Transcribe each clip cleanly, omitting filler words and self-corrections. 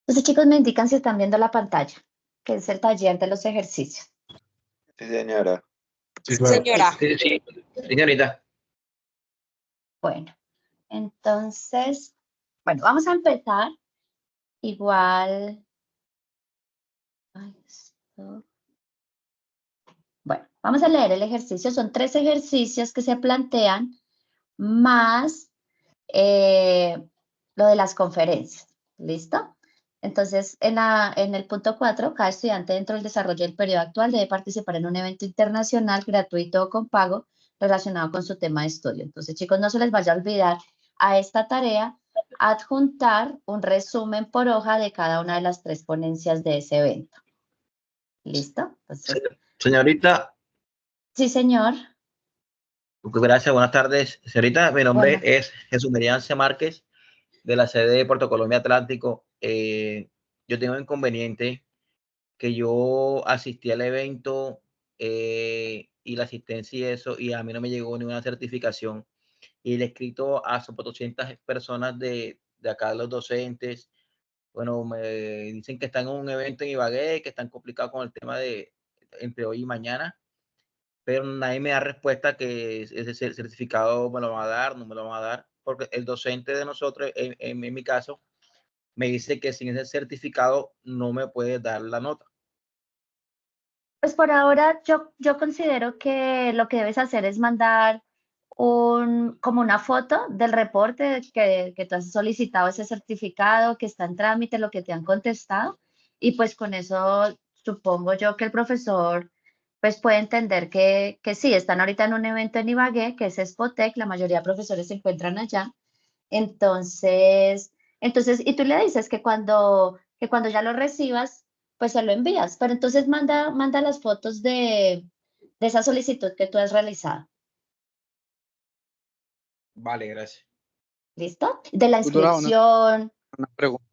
Entonces, chicos, me indican si están viendo la pantalla, que es el taller de los ejercicios. Sí, señora. Sí, claro. Señora. Sí, señorita. Bueno, entonces, bueno, vamos a empezar igual. Ay, esto. Bueno, vamos a leer el ejercicio. Son 3 ejercicios que se plantean más lo de las conferencias. ¿Listo? Entonces, en el punto 4, cada estudiante dentro del desarrollo del periodo actual debe participar en un evento internacional gratuito o con pago relacionado con su tema de estudio. Entonces, chicos, no se les vaya a olvidar a esta tarea adjuntar un resumen por hoja de cada una de las 3 ponencias de ese evento. ¿Listo? Entonces, Señorita, sí, señor. gracias, buenas tardes. Señorita, mi nombre Bueno. es Jesús Meriance Márquez, de la sede de Puerto Colombia Atlántico. Yo tengo un inconveniente que yo asistí al evento y la asistencia y eso, y a mí no me llegó ninguna certificación. Y le he escrito a sobre 200 personas de acá, los docentes. Bueno, me dicen que están en un evento en Ibagué, que están complicados con el tema de entre hoy y mañana, pero nadie me da respuesta que ese certificado me lo van a dar, no me lo van a dar, porque el docente de nosotros, en mi caso, me dice que sin ese certificado no me puede dar la nota. Pues por ahora yo considero que lo que debes hacer es mandar como una foto del reporte que tú has solicitado ese certificado, que está en trámite, lo que te han contestado, y pues con eso supongo yo que el profesor pues puede entender que sí, están ahorita en un evento en Ibagué, que es Spotec, la mayoría de profesores se encuentran allá. Entonces, y tú le dices que cuando ya lo recibas, pues se lo envías, pero entonces manda las fotos de esa solicitud que tú has realizado. Vale, gracias. ¿Listo? De la Tutora, inscripción. una pregunta.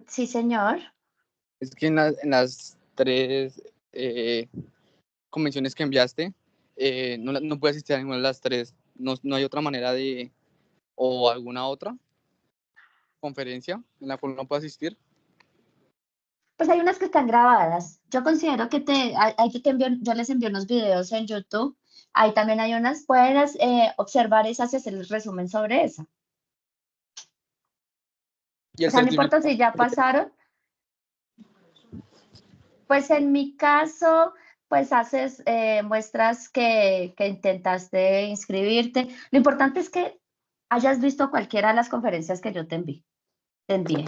Sí, señor. Es que en las 3 convenciones que enviaste, no puedes asistir a ninguna de las 3. No hay otra manera o alguna otra conferencia en la cual no puedo asistir. Pues hay unas que están grabadas. Yo considero que yo les envío unos videos en YouTube. Ahí también hay unas, puedes observar esas y hacer el resumen sobre esa. Y O el sea, no importa certificado. si ya pasaron. Pues en mi caso, pues muestras que intentaste inscribirte. Lo importante es que hayas visto cualquiera de las conferencias que yo te envié.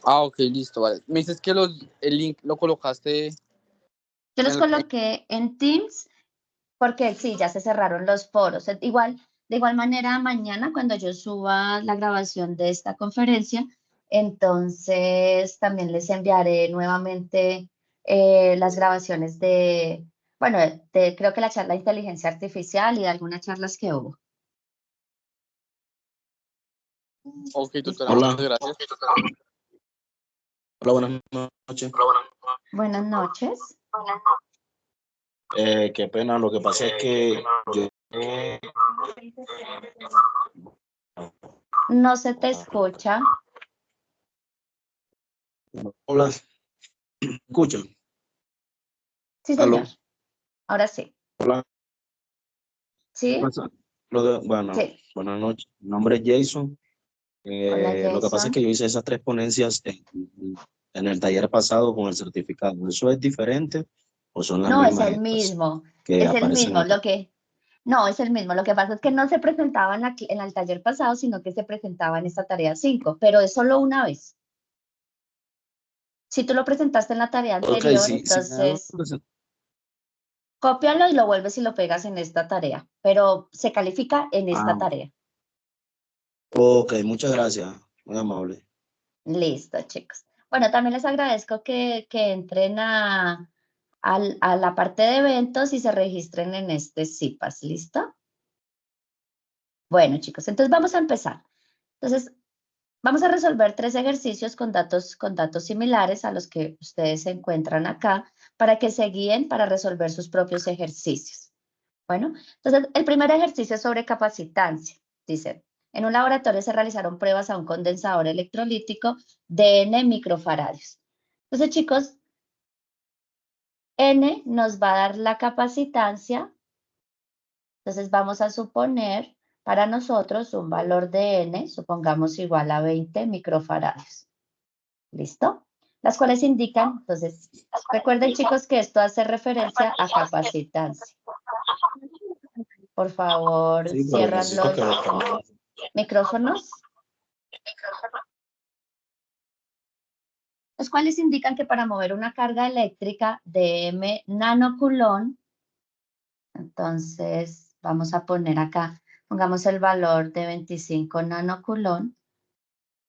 Ah, ok, listo, vale. Me dices que el link lo colocaste. Yo los coloqué en Teams porque sí, ya se cerraron los foros. De igual manera, mañana cuando yo suba la grabación de esta conferencia, entonces también les enviaré nuevamente las grabaciones creo que la charla de inteligencia artificial y de algunas charlas que hubo. Ok, tutora, Hola. muchas gracias. Hola, buenas noches. Buenas noches. Qué pena, lo que pasa es que yo... No se te escucha. Hola. ¿Escuchan? Sí, ¿Aló? señor. Ahora sí. Hola. ¿Sí? Bueno, Sí. buenas noches. Mi nombre es Jason. Hola, Lo que pasa es que Jason. yo hice esas 3 ponencias en el taller pasado con el certificado. ¿Eso es diferente o son las No, es mismas el estas mismo. que Es el aparecen mismo. acá? No, es el mismo. Lo que pasa es que no se presentaban aquí en el taller pasado, sino que se presentaba en esta tarea 5, pero es solo una vez. Si tú lo presentaste en la tarea Ok, anterior, sí, sí. entonces cópialo y lo vuelves y lo pegas en esta tarea, pero se califica en esta tarea. Ok, muchas gracias. Muy amable. Listo, chicos. Bueno, también les agradezco que entren a la parte de eventos y se registren en este CIPAS. ¿Listo? Bueno, chicos, entonces vamos a empezar. Entonces, vamos a resolver 3 ejercicios con datos similares a los que ustedes se encuentran acá para que se guíen para resolver sus propios ejercicios. Bueno, entonces el primer ejercicio es sobre capacitancia. Dice, En un laboratorio se realizaron pruebas a un condensador electrolítico de N microfaradios. Entonces, chicos, N nos va a dar la capacitancia. Entonces, vamos a suponer para nosotros un valor de N, supongamos igual a 20 microfaradios. ¿Listo? Las cuales indican, entonces, recuerden, chicos, que esto hace referencia a capacitancia. Por favor, Sí, pero cierran necesito que lo los ponga. micrófonos. Los cuales indican que para mover una carga eléctrica de M nanocoulomb, entonces vamos a poner acá, pongamos el valor de 25 nanocoulomb.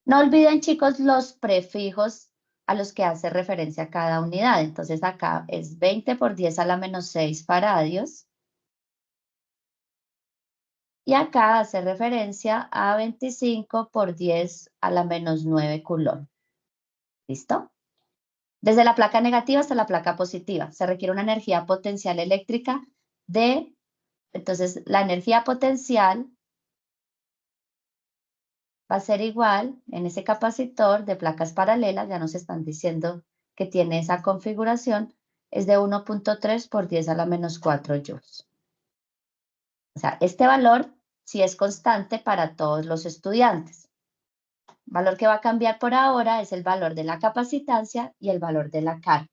No olviden, chicos, los prefijos a los que hace referencia cada unidad. Entonces acá es 20 por 10 a la menos 6 faradios. Y acá hace referencia a 25 por 10 a la menos 9 coulomb. ¿Listo? Desde la placa negativa hasta la placa positiva se requiere una energía potencial eléctrica de, entonces la energía potencial va a ser igual en ese capacitor de placas paralelas, ya nos están diciendo que tiene esa configuración, es de 1.3 por 10 a la menos 4 joules. O sea, este valor sí es constante para todos los estudiantes. El valor que va a cambiar por ahora es el valor de la capacitancia y el valor de la carga.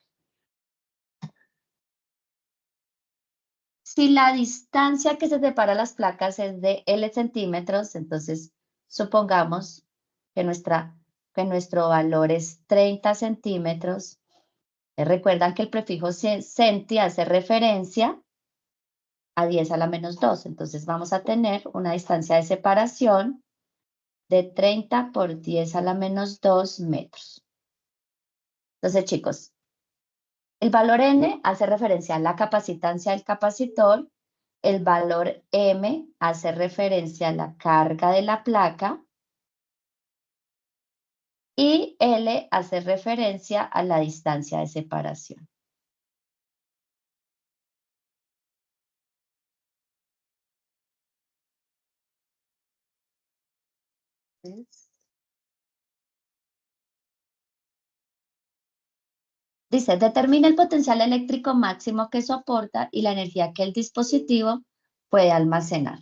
Si la distancia que se separa las placas es de L centímetros, entonces supongamos que nuestro valor es 30 centímetros. Recuerdan que el prefijo centi hace referencia a 10 a la menos 2. Entonces vamos a tener una distancia de separación de 30 por 10 a la menos 2 metros. Entonces, chicos, el valor N hace referencia a la capacitancia del capacitor. El valor M hace referencia a la carga de la placa. Y L hace referencia a la distancia de separación. Dice, determina el potencial eléctrico máximo que soporta y la energía que el dispositivo puede almacenar.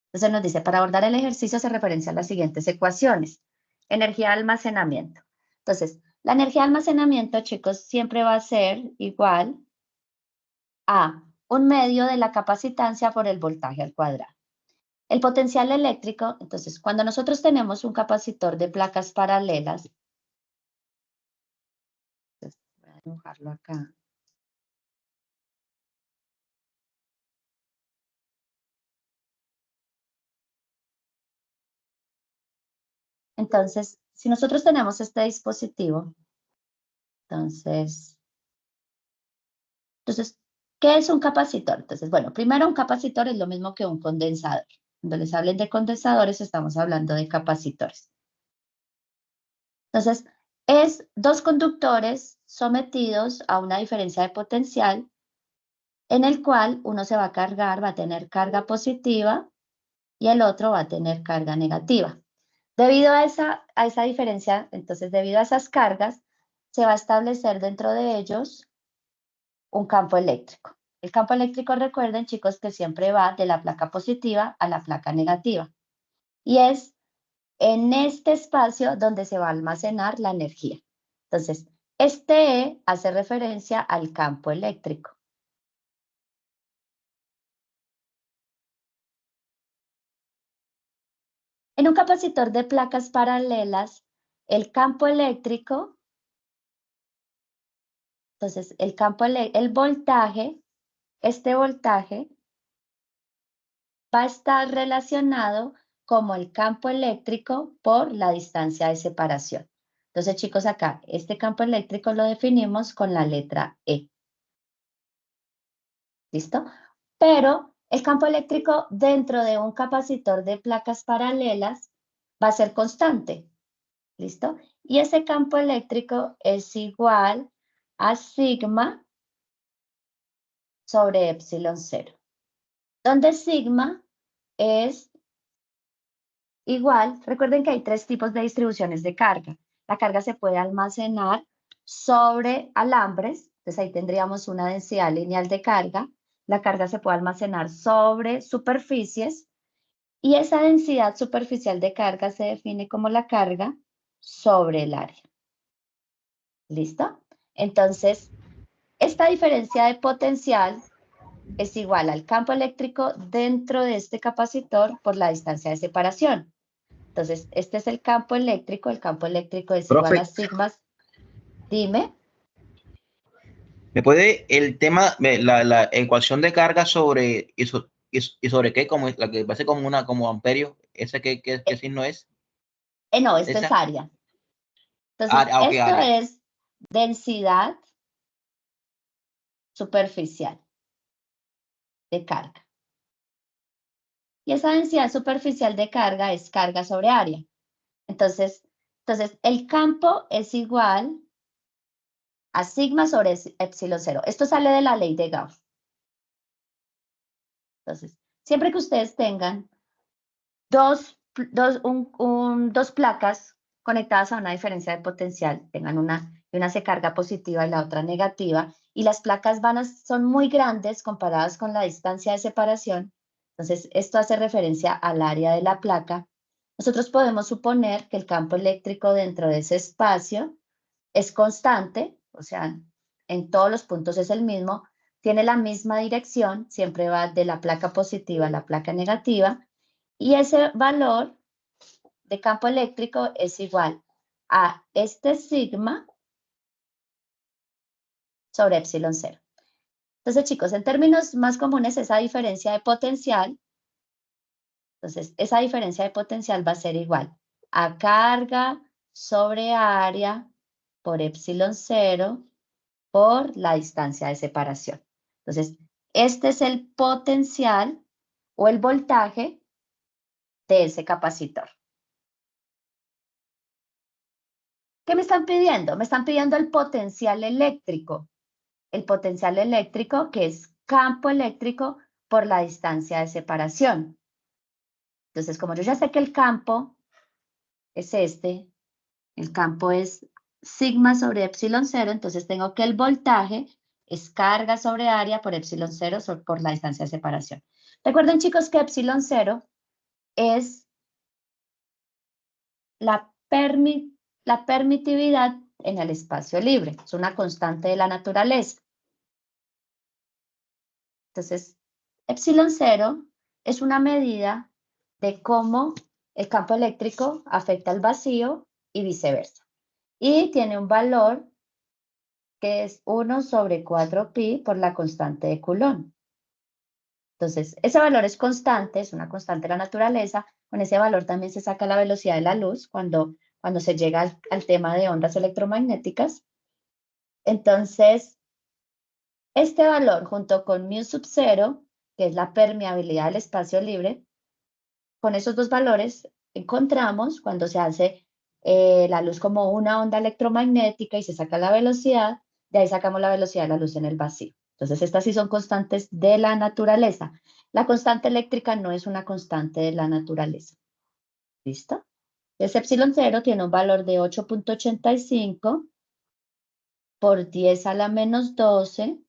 Entonces nos dice, para abordar el ejercicio se referencia a las siguientes ecuaciones. Energía de almacenamiento. Entonces, la energía de almacenamiento, chicos, siempre va a ser igual a 1/2 de la capacitancia por el voltaje al cuadrado. El potencial eléctrico, entonces, cuando nosotros tenemos un capacitor de placas paralelas, voy a dibujarlo acá. Entonces, si nosotros tenemos este dispositivo, entonces, ¿qué es un capacitor? Entonces, bueno, primero un capacitor es lo mismo que un condensador. Cuando les hablen de condensadores, estamos hablando de capacitores. Entonces, es dos conductores sometidos a una diferencia de potencial en el cual uno se va a cargar, va a tener carga positiva y el otro va a tener carga negativa. Debido a esa diferencia, entonces, debido a esas cargas, se va a establecer dentro de ellos un campo eléctrico. El campo eléctrico, recuerden, chicos, que siempre va de la placa positiva a la placa negativa. Y es en este espacio donde se va a almacenar la energía. Entonces, este E hace referencia al campo eléctrico. En un capacitor de placas paralelas, el campo eléctrico, entonces el voltaje, este voltaje va a estar relacionado como el campo eléctrico por la distancia de separación. Entonces, chicos, acá este campo eléctrico lo definimos con la letra E. ¿Listo? Pero el campo eléctrico dentro de un capacitor de placas paralelas va a ser constante. ¿Listo? Y ese campo eléctrico es igual a sigma sobre epsilon 0, donde sigma es Igual, recuerden que hay tres tipos de distribuciones de carga. La carga se puede almacenar sobre alambres, entonces ahí tendríamos una densidad lineal de carga. La carga se puede almacenar sobre superficies y esa densidad superficial de carga se define como la carga sobre el área. ¿Listo? Entonces, esta diferencia de potencial es igual al campo eléctrico dentro de este capacitor por la distancia de separación. Entonces, este es el campo eléctrico es igual a sigmas. Dime. ¿Me puede el tema, la ecuación de carga sobre, y sobre qué, como la que va a ser como amperio, ¿ese qué signo es? No, esto es área. Entonces, Okay, esto área. es densidad superficial de carga. Y esa densidad superficial de carga es carga sobre área. Entonces el campo es igual a sigma sobre epsilon cero. Esto sale de la ley de Gauss. Entonces, siempre que ustedes tengan dos placas conectadas a una diferencia de potencial, tengan una se carga positiva y la otra negativa, y las placas son muy grandes comparadas con la distancia de separación, entonces esto hace referencia al área de la placa. Nosotros podemos suponer que el campo eléctrico dentro de ese espacio es constante, o sea, en todos los puntos es el mismo, tiene la misma dirección, siempre va de la placa positiva a la placa negativa, y ese valor de campo eléctrico es igual a este sigma sobre epsilon cero. Entonces, chicos, en términos más comunes, esa diferencia de potencial, entonces, esa diferencia de potencial va a ser igual a carga sobre área por epsilon cero por la distancia de separación. Entonces, este es el potencial o el voltaje de ese capacitor. ¿Qué me están pidiendo? Me están pidiendo el potencial eléctrico. El potencial eléctrico, que es campo eléctrico por la distancia de separación. Entonces, como yo ya sé que el campo es este, el campo es sigma sobre epsilon cero, entonces tengo que el voltaje es carga sobre área por epsilon cero por la distancia de separación. Recuerden, chicos, que epsilon cero es la permitividad en el espacio libre. Es una constante de la naturaleza. Entonces, epsilon cero es una medida de cómo el campo eléctrico afecta al vacío y viceversa. Y tiene un valor que es 1 sobre 4pi por la constante de Coulomb. Entonces, ese valor es constante, es una constante de la naturaleza. Con ese valor también se saca la velocidad de la luz cuando se llega al tema de ondas electromagnéticas. Entonces, este valor junto con mu sub 0, que es la permeabilidad del espacio libre, con esos dos valores encontramos cuando se hace la luz como una onda electromagnética y se saca la velocidad, de ahí sacamos la velocidad de la luz en el vacío. Entonces, estas sí son constantes de la naturaleza. La constante eléctrica no es una constante de la naturaleza. ¿Listo? Ese epsilon cero tiene un valor de 8.85 por 10 a la menos 12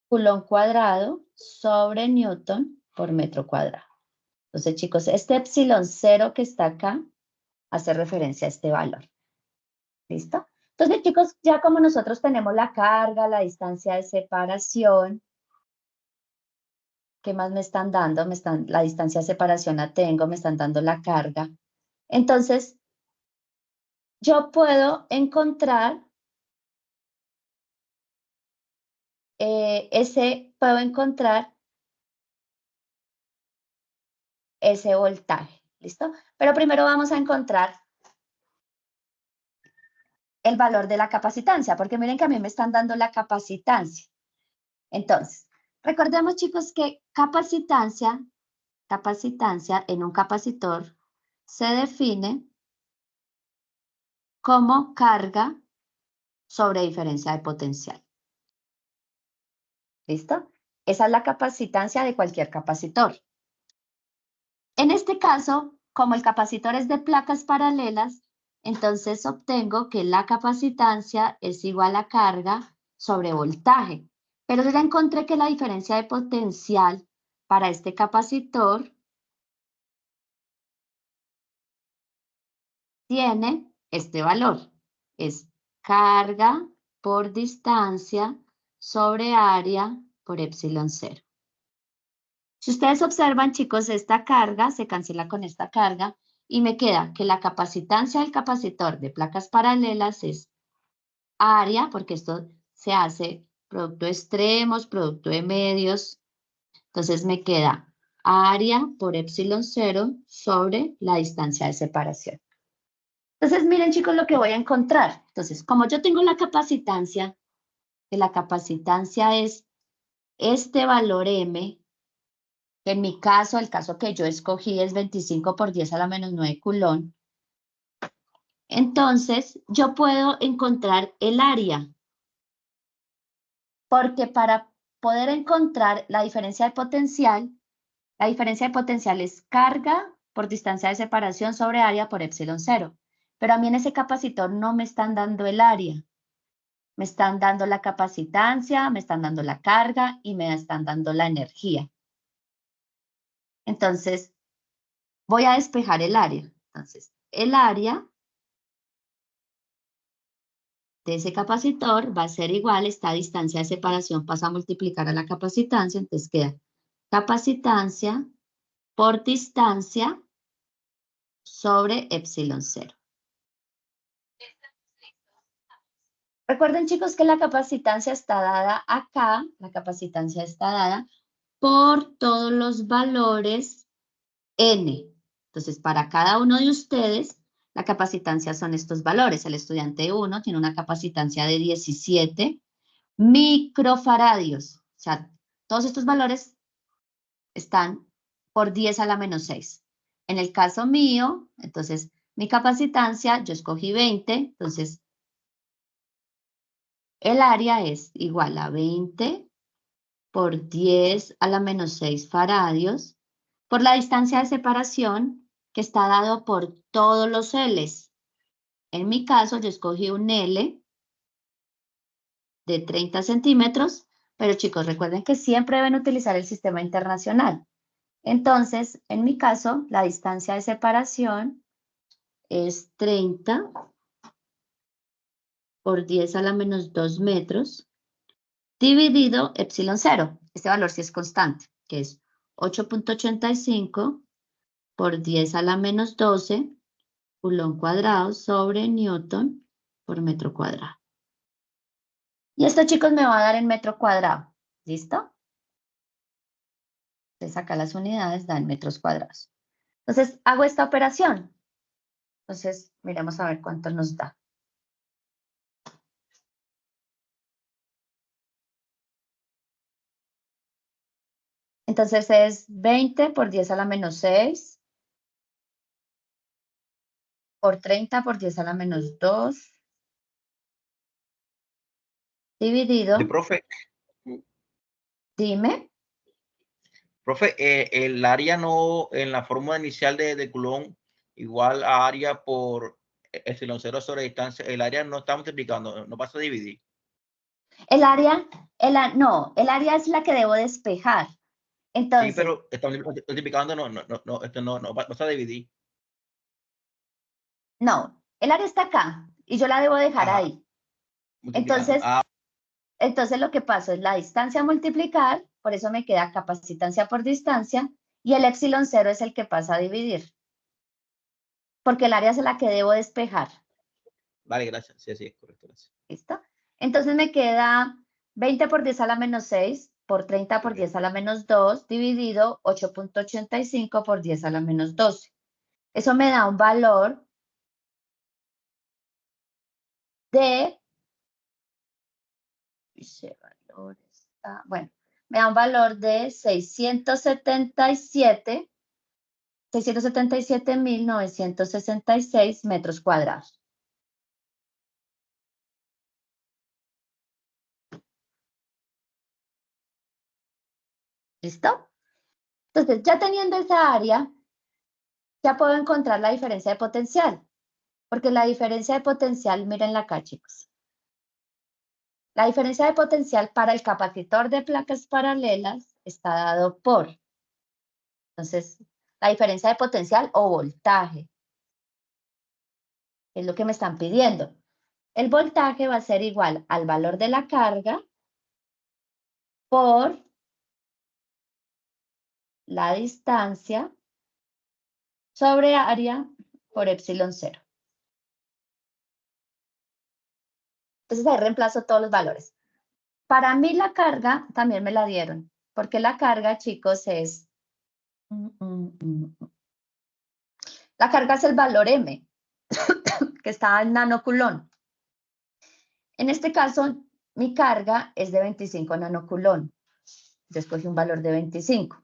Coulomb cuadrado sobre Newton por metro cuadrado. Entonces, chicos, este epsilon cero que está acá hace referencia a este valor. ¿Listo? Entonces, chicos, ya como nosotros tenemos la carga, la distancia de separación, ¿qué más me están dando? La distancia de separación la tengo, me están dando la carga. Entonces, yo puedo encontrar ese voltaje. ¿Listo? Pero primero vamos a encontrar el valor de la capacitancia, porque miren que a mí me están dando la capacitancia. Entonces, recordemos, chicos, que capacitancia en un capacitor se define como carga sobre diferencia de potencial. ¿Listo? Esa es la capacitancia de cualquier capacitor. En este caso, como el capacitor es de placas paralelas, entonces obtengo que la capacitancia es igual a carga sobre voltaje. Pero yo ya encontré que la diferencia de potencial para este capacitor tiene este valor. Es carga por distancia sobre área por epsilon 0. Si ustedes observan, chicos, esta carga se cancela con esta carga y me queda que la capacitancia del capacitor de placas paralelas es área, porque esto se hace producto de extremos, producto de medios. Entonces me queda área por epsilon 0 sobre la distancia de separación. Entonces miren, chicos, lo que voy a encontrar. Entonces, como yo tengo la capacitancia, que la capacitancia es este valor M, que en mi caso, el caso que yo escogí es 25 por 10 a la menos 9 culón. Entonces, yo puedo encontrar el área. Porque para poder encontrar la diferencia de potencial es carga por distancia de separación sobre área por epsilon 0. Pero a mí en ese capacitor no me están dando el área. Me están dando la capacitancia, me están dando la carga y me están dando la energía. Entonces, voy a despejar el área. Entonces, el área de ese capacitor va a ser igual, esta distancia de separación pasa a multiplicar a la capacitancia, entonces queda capacitancia por distancia sobre epsilon 0. Recuerden, chicos, que la capacitancia está dada acá, la capacitancia está dada por todos los valores N. Entonces, para cada uno de ustedes, la capacitancia son estos valores. El estudiante 1 tiene una capacitancia de 17 microfaradios. O sea, todos estos valores están por 10 a la menos 6. En el caso mío, entonces, mi capacitancia, yo escogí 20, entonces, el área es igual a 20 por 10 a la menos 6 faradios por la distancia de separación que está dado por todos los L's. En mi caso, yo escogí un L de 30 centímetros, pero chicos, recuerden que siempre deben utilizar el sistema internacional. Entonces, en mi caso, la distancia de separación es 30 por 10 a la menos 2 metros, dividido epsilon 0. Este valor sí es constante, que es 8.85 por 10 a la menos 12 culón cuadrado sobre newton por metro cuadrado. Y esto, chicos, me va a dar en metro cuadrado. ¿Listo? Entonces, acá las unidades dan metros cuadrados. Entonces, hago esta operación. Entonces, miremos a ver cuánto nos da. Entonces, es 20 por 10 a la menos 6 por 30 por 10 a la menos 2 dividido, Profe, dime, el área no, en la fórmula inicial de Coulomb, igual a área por epsilon 0 sobre distancia, el área no está multiplicando, no pasa a dividir. el área es la que debo despejar. Entonces, Sí, pero está multiplicando, esto no pasa a dividir. no, el área está acá y yo la debo dejar Ajá, ahí. multiplicando. Entonces lo que pasa es la distancia a multiplicar, por eso me queda capacitancia por distancia, y el epsilon 0 es el que pasa a dividir, porque el área es la que debo despejar. Vale, gracias. Sí, es correcto. Gracias. ¿Listo? Entonces me queda 20 por 10 a la menos 6 por 30 por 10 a la menos 2 dividido 8.85 por 10 a la menos 12. Eso me da un valor de... Bueno, me da un valor de 677.966 metros cuadrados. ¿Listo? Entonces, ya teniendo esa área, ya puedo encontrar la diferencia de potencial. Porque la diferencia de potencial, mírenla acá, chicos. La diferencia de potencial para el capacitor de placas paralelas está dado por. Entonces, la diferencia de potencial o voltaje es lo que me están pidiendo. El voltaje va a ser igual al valor de la carga por la distancia sobre área por epsilon 0. Entonces ahí reemplazo todos los valores. Para mí la carga también me la dieron, porque la carga, chicos, es... La carga es el valor M, que está en nanoculón. En este caso, mi carga es de 25 nanoculón. Yo escogí un valor de 25.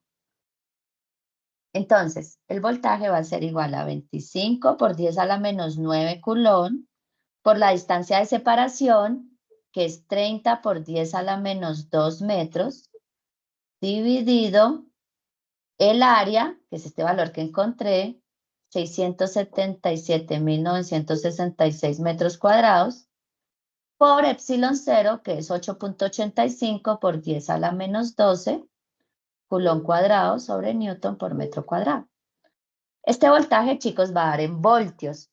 Entonces, el voltaje va a ser igual a 25 por 10 a la menos 9 culón por la distancia de separación, que es 30 por 10 a la menos 2 metros, dividido el área, que es este valor que encontré, 677.966 metros cuadrados, por epsilon 0, que es 8.85 por 10 a la menos 12, culón cuadrado sobre newton por metro cuadrado. Este voltaje, chicos, va a dar en voltios.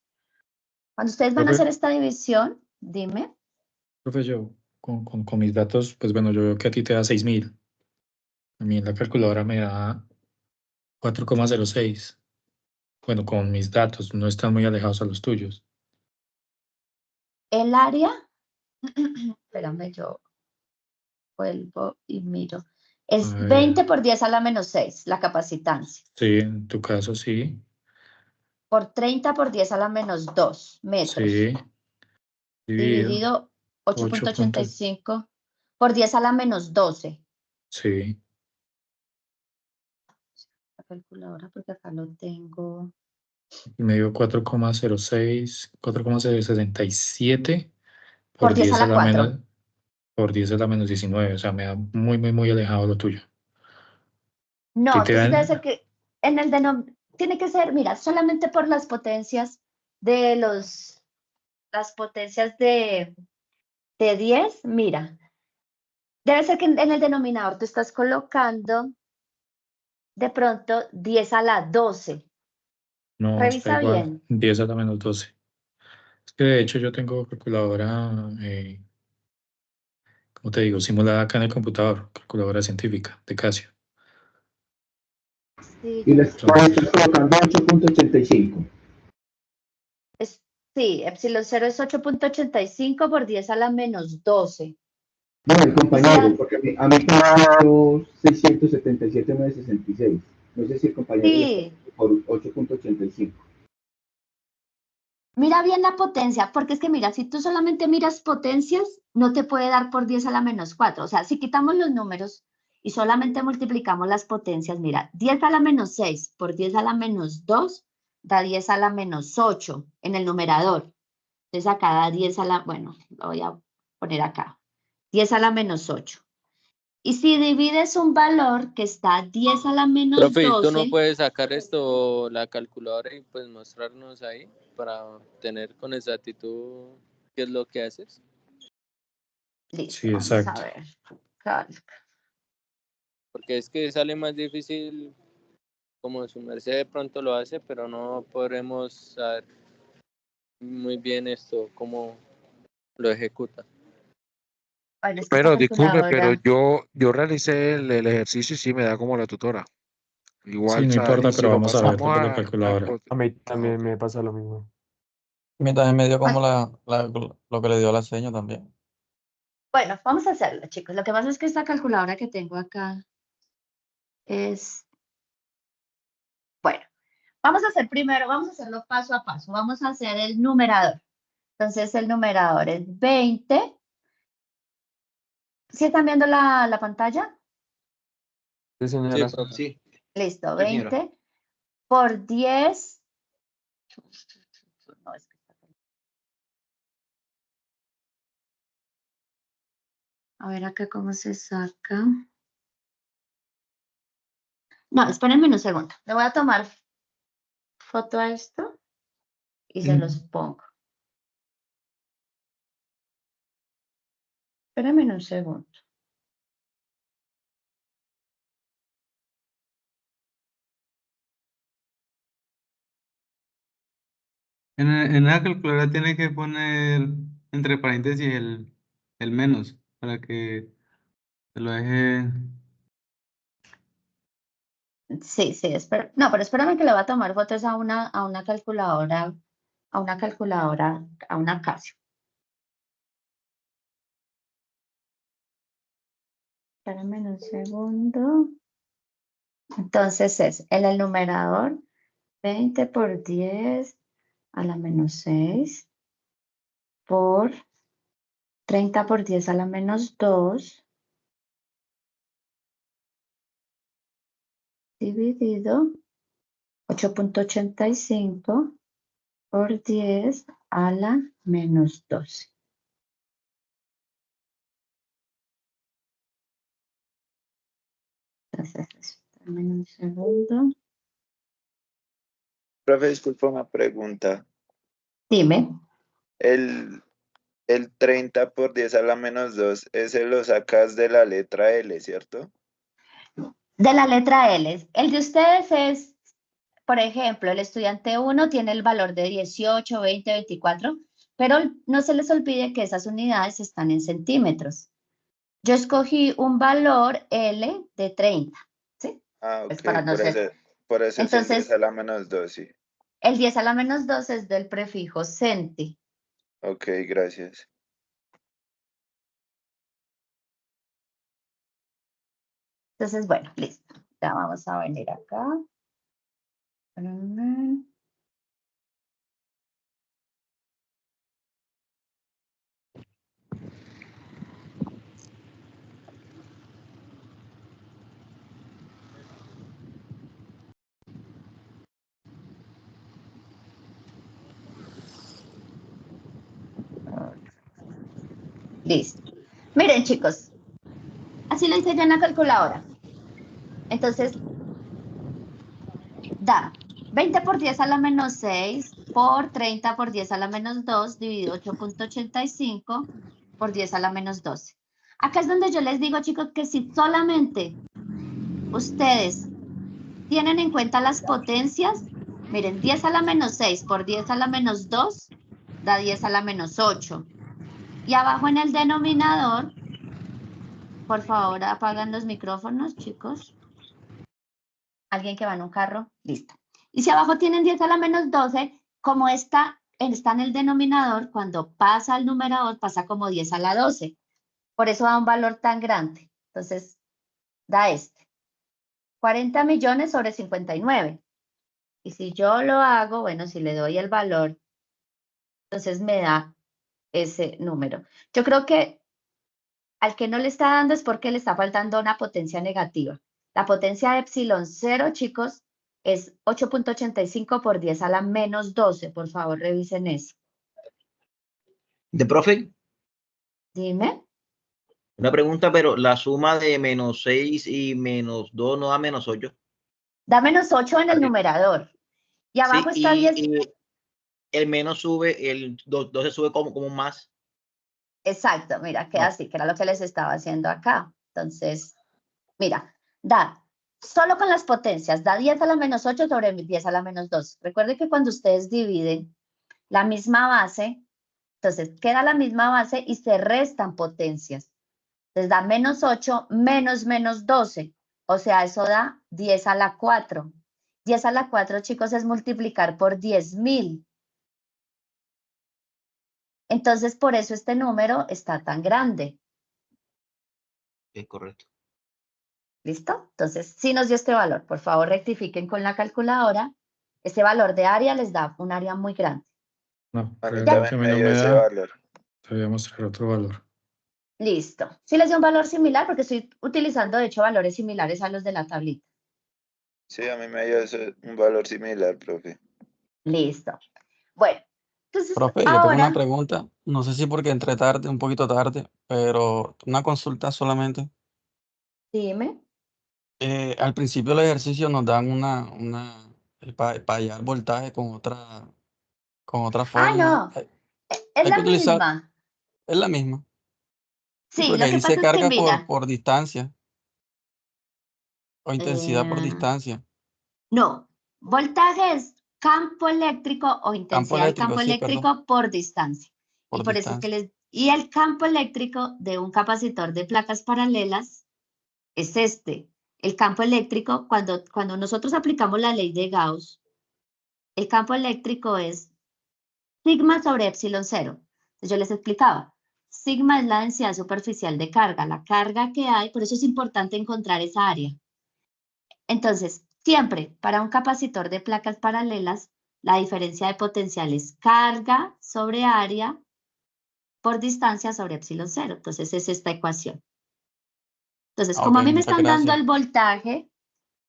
Cuando ustedes van a hacer esta división, dime. Profe, yo con mis datos, pues bueno, yo veo que a ti te da 6.000. A mí en la calculadora me da 4,06. Bueno, con mis datos, no están muy alejados a los tuyos. El área, espérame, yo vuelvo y miro. Es 20 por 10 a la menos 6, la capacitancia. Sí, en tu caso sí. Por 30 por 10 a la menos 2 metros. Sí. Dividido 8.85 por 10 a la menos 12. Sí. La calculadora, porque acá lo tengo. Me dio 4,06, 4,067 Por 10 a la 4. Por 10 a la menos 19. O sea, me da muy, muy, muy alejado lo tuyo. No, ¿Qué te entonces debe dan? ser que en el tiene que ser, mira, solamente por las potencias de las potencias de 10, mira. Debe ser que en el denominador tú estás colocando de pronto 10 a la 12. No, está Revisa igual. bien. 10 a la menos 12. Es que de hecho yo tengo calculadora, como te digo, simulada acá en el computador, calculadora científica de Casio. Sí, Y le estás colocando 8.85. sí, epsilon 0 es 8.85 por 10 a la menos 12. Bueno, el compañero, porque a mí me quedó 677,966. No sé si el compañero le Sí, está por 8.85. mira bien la potencia, porque es que mira, si tú solamente miras potencias, no te puede dar por 10 a la menos 4. O sea, si quitamos los números y solamente multiplicamos las potencias, mira, 10 a la menos 6 por 10 a la menos 2 da 10 a la menos 8 en el numerador. Entonces acá da 10 a la, bueno, lo voy a poner acá, 10 a la menos 8. Y si divides un valor que está 10 a la menos Profe, ¿tú 12, no puedes sacar esto, la calculadora, y pues mostrarnos ahí para tener con exactitud qué es lo que haces? listo, Sí, vamos exacto. a ver. Calc. Porque es que sale más difícil, como su merced de pronto lo hace, pero no podremos saber muy bien esto, cómo lo ejecuta. Bueno, es que esta Pero disculpe, pero calculadora, yo realicé el ejercicio y sí me da como la tutora. Sí, Igual, no o sea, y importa, si pero lo vamos a ver pasamos desde la al calculadora. A mí ah, también ok. me pasa lo mismo. A mí también me dio como bueno, lo que le dio la seña también. bueno, vamos a hacerlo, chicos. Lo que pasa es que esta calculadora que tengo acá es, bueno, vamos a hacer primero, vamos a hacerlo paso a paso. Vamos a hacer el numerador. Entonces, el numerador es 20. ¿Sí están viendo la pantalla? Sí, Sí, señora. profe. Sí, Listo, sí, señora. 20 por 10. No, es que a ver acá cómo se saca. No, espérenme un segundo. Le voy a tomar foto a esto y se los pongo. Espérame un segundo. En la calculadora tiene que poner entre paréntesis el menos para que se lo deje. Sí, espera. No, pero espérame que le voy a tomar fotos a una calculadora, a una Casio. Espérame un segundo. Entonces es en el numerador 20 por 10 a la menos 6 por 30 por 10 a la menos 2 dividido 8.85 por 10 a la menos 12. Entonces, espérame un segundo. Profe, disculpa una pregunta. Dime. El 30 por 10 a la menos 2, ese lo sacas de la letra L, ¿cierto? De la letra L. El de ustedes es, por ejemplo, el estudiante 1 tiene el valor de 18, 20, 24, pero no se les olvide que esas unidades están en centímetros. Yo escogí un valor L de 30, ¿sí? Ah, Pues ok, para no ser. por eso es el 10 a la menos 2, sí. El 10 a la menos 2 es del prefijo centi. Ok, gracias. Entonces, bueno, listo. Ya vamos a venir acá. Listo. Miren, chicos. Así lo hice ya en la calculadora. Entonces, da 20 por 10 a la menos 6 por 30 por 10 a la menos 2 dividido 8.85 por 10 a la menos 12. Acá es donde yo les digo, chicos, que si solamente ustedes tienen en cuenta las potencias, miren, 10 a la menos 6 por 10 a la menos 2 da 10 a la menos 8. Y abajo en el denominador, por favor, apagan los micrófonos, chicos. ¿Alguien que va en un carro? Listo. Y si abajo tienen 10 a la menos 12, como está en el denominador, cuando pasa al numerador, pasa como 10 a la 12. Por eso da un valor tan grande. Entonces, da este. 40 millones sobre 59. Y si yo lo hago, bueno, si le doy el valor, entonces me da ese número. Yo creo que al que no le está dando es porque le está faltando una potencia negativa. La potencia de epsilon 0, chicos, es 8.85 por 10 a la menos 12. Por favor, revisen eso. ¿De profe? Dime. Una pregunta, pero la suma de menos 6 y menos 2 no da menos 8. Da menos 8 en el numerador. Y abajo Sí, está 10. y el menos sube, el 12 sube como más. Exacto, mira, queda así, que era lo que les estaba haciendo acá. Entonces, mira, da, solo con las potencias, da 10 a la menos 8 sobre 10 a la menos 2. Recuerden que cuando ustedes dividen la misma base, entonces queda la misma base y se restan potencias. Entonces da menos 8 menos menos 12. O sea, eso da 10 a la 4. 10 a la 4, chicos, es multiplicar por 10.000. Entonces, por eso este número está tan grande. Es correcto. ¿Listo? Entonces, sí nos dio este valor. Por favor, rectifiquen con la calculadora. Este valor de área les da un área muy grande. No, A mí realmente a también mí me no dio me ese da. valor. Te voy a mostrar otro valor. Listo. Sí les dio un valor similar porque estoy utilizando, de hecho, valores similares a los de la tablita. Sí, a mí me dio un valor similar, profe. Listo. Bueno, entonces Profe, yo tengo una ahora, pregunta. No sé si porque entré tarde, un poquito tarde, pero una consulta solamente. dime. Al principio del ejercicio nos dan una para hallar el voltaje con otra Ah, fórmula. no, Hay, es hay que la utilizar, misma. es la misma. Sí, Sí, porque lo ahí que dice pasa es que carga mira, por distancia o intensidad por eh, distancia. no, voltaje es campo eléctrico o Campo intensidad del eléctrico, campo sí, perdón, eléctrico por distancia. Y por por eso es que distancia. y el campo eléctrico de un capacitor de placas paralelas es este. El campo eléctrico, cuando nosotros aplicamos la ley de Gauss, el campo eléctrico es sigma sobre epsilon cero. Entonces yo les explicaba, sigma es la densidad superficial de carga, la carga que hay, por eso es importante encontrar esa área. Entonces, siempre para un capacitor de placas paralelas, la diferencia de potencial es carga sobre área por distancia sobre epsilon cero. Entonces, es esta ecuación. Entonces, Ah, como ok, a mí me muchas están dando gracias. el voltaje,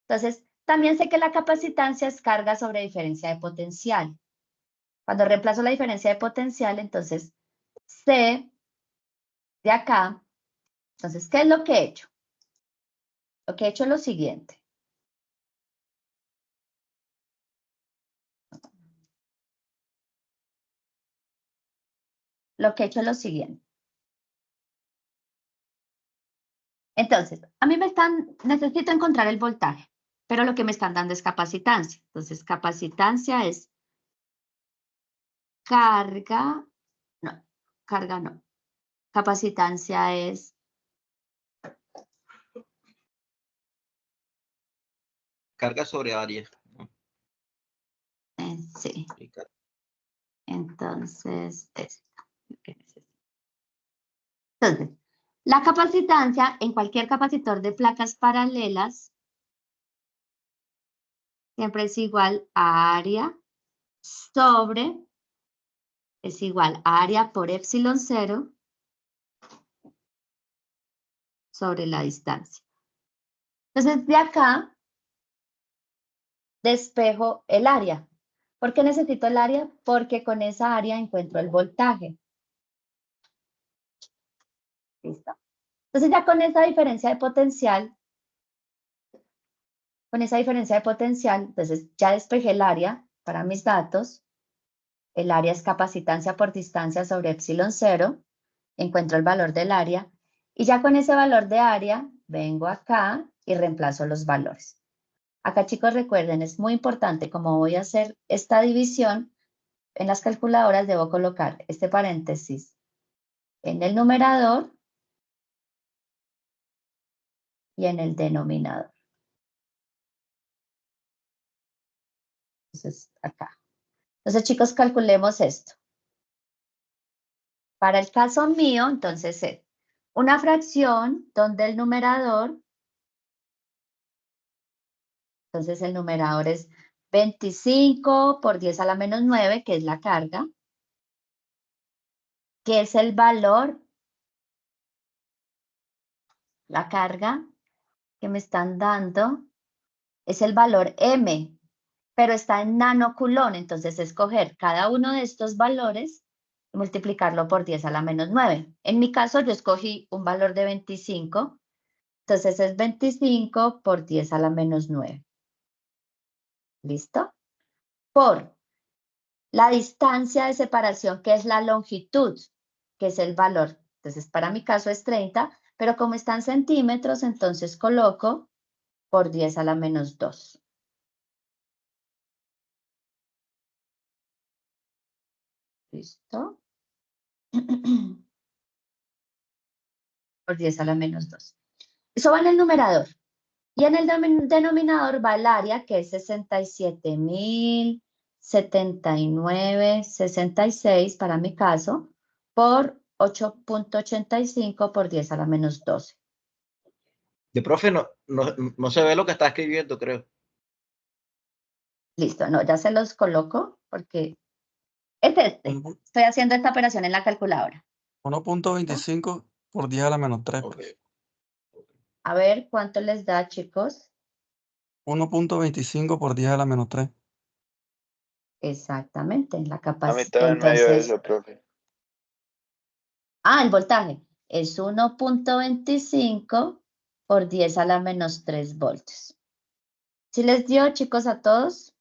entonces también sé que la capacitancia es carga sobre diferencia de potencial. Cuando reemplazo la diferencia de potencial, entonces sé de acá, entonces, ¿qué es lo que he hecho? Lo que he hecho es lo siguiente. Lo que he hecho es lo siguiente. Entonces, a mí necesito encontrar el voltaje, pero lo que me están dando es capacitancia. Entonces, capacitancia es carga, no. Capacitancia es Carga sobre área. sí. Y car- Entonces, esto. Entonces, la capacitancia en cualquier capacitor de placas paralelas siempre es igual a área sobre, es igual a área por epsilon cero sobre la distancia. Entonces, de acá despejo el área. ¿Por qué necesito el área? Porque con esa área encuentro el voltaje. ¿Listo? Entonces, ya con esa diferencia de potencial, entonces ya despejé el área para mis datos. El área es capacitancia por distancia sobre epsilon cero. Encuentro el valor del área. Y ya con ese valor de área, vengo acá y reemplazo los valores. Acá, chicos, recuerden, es muy importante, como voy a hacer esta división, en las calculadoras debo colocar este paréntesis en el numerador y en el denominador. Entonces, acá. Entonces, chicos, calculemos esto. Para el caso mío, entonces, es una fracción donde el numerador, entonces el numerador es 25 por 10 a la menos 9, que es la carga, que es el valor, la carga que me están dando, es el valor M, pero está en nanoculón, entonces escoger cada uno de estos valores y multiplicarlo por 10 a la menos 9. En mi caso, yo escogí un valor de 25, entonces es 25 por 10 a la menos 9. ¿Listo? Por la distancia de separación, que es la longitud, que es el valor. Entonces, para mi caso es 30, pero como está en centímetros, entonces coloco por 10 a la menos 2. ¿Listo? Por 10 a la menos 2. Eso va en el numerador. Y en el denominador va el área, que es 67.079.66 para mi caso, por 8.85 por 10 a la menos 12. De profe, no se ve lo que está escribiendo, creo. Listo, no, ya se los coloco porque es este. Estoy haciendo esta operación en la calculadora. 1.25 por 10 a la menos 3. Okay. A ver, ¿cuánto les da, chicos? 1.25 por 10 a la menos 3. Exactamente, en la A mí capacidad. también me dio Entonces, eso, profe. el voltaje es 1.25 por 10 a la menos 3 voltios. ¿Sí les dio, chicos, a todos?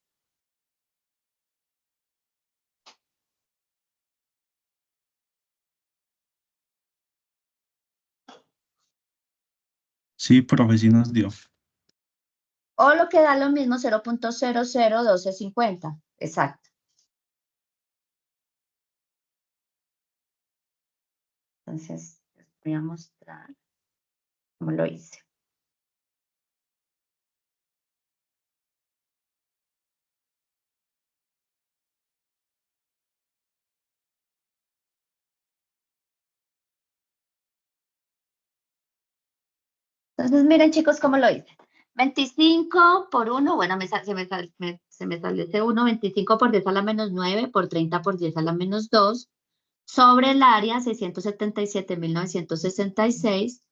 Sí, profe, sí nos dio. O lo que da lo mismo, 0.001250. Exacto. Entonces, les voy a mostrar cómo lo hice. Entonces, miren, chicos, cómo lo hice. 25 por 1, bueno, se me salió ese 1, 25 por 10 a la menos 9, por 30 por 10 a la menos 2, sobre el área 677.966,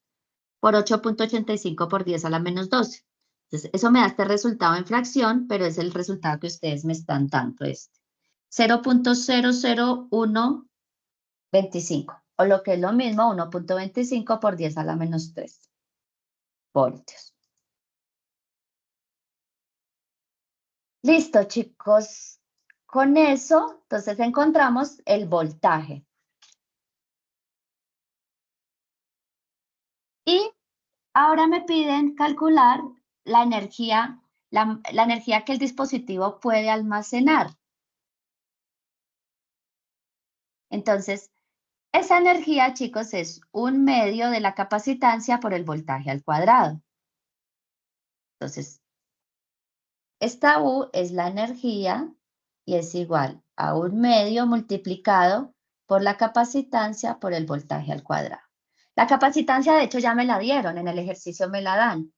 por 8.85 por 10 a la menos 12. Entonces, eso me da este resultado en fracción, pero es el resultado que ustedes me están dando, 0.00125, o lo que es lo mismo, 1.25 por 10 a la menos 3 voltios. Listo, chicos. Con eso, entonces encontramos el voltaje. Y ahora me piden calcular la energía, la energía que el dispositivo puede almacenar. Entonces, esa energía, chicos, es 1/2 de la capacitancia por el voltaje al cuadrado. Entonces, esta U es la energía y es igual a 1/2 multiplicado por la capacitancia por el voltaje al cuadrado. La capacitancia, de hecho, ya me la dieron, en el ejercicio me la dan.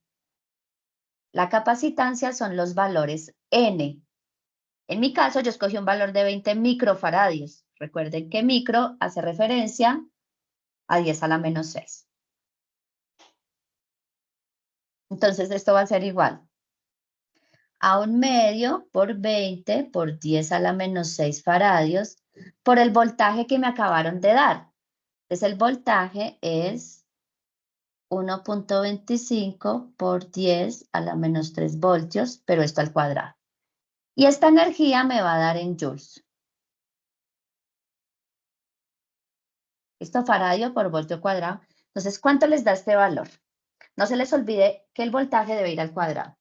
La capacitancia son los valores N. En mi caso, yo escogí un valor de 20 microfaradios. Recuerden que micro hace referencia a 10 a la menos 6. Entonces, esto va a ser igual a 1/2 por 20 por 10 a la menos 6 faradios por el voltaje que me acabaron de dar. Entonces, el voltaje es 1.25 por 10 a la menos 3 voltios, pero esto al cuadrado. Y esta energía me va a dar en joules. ¿Listo? Faradio por voltio cuadrado. Entonces, ¿cuánto les da este valor? No se les olvide que el voltaje debe ir al cuadrado.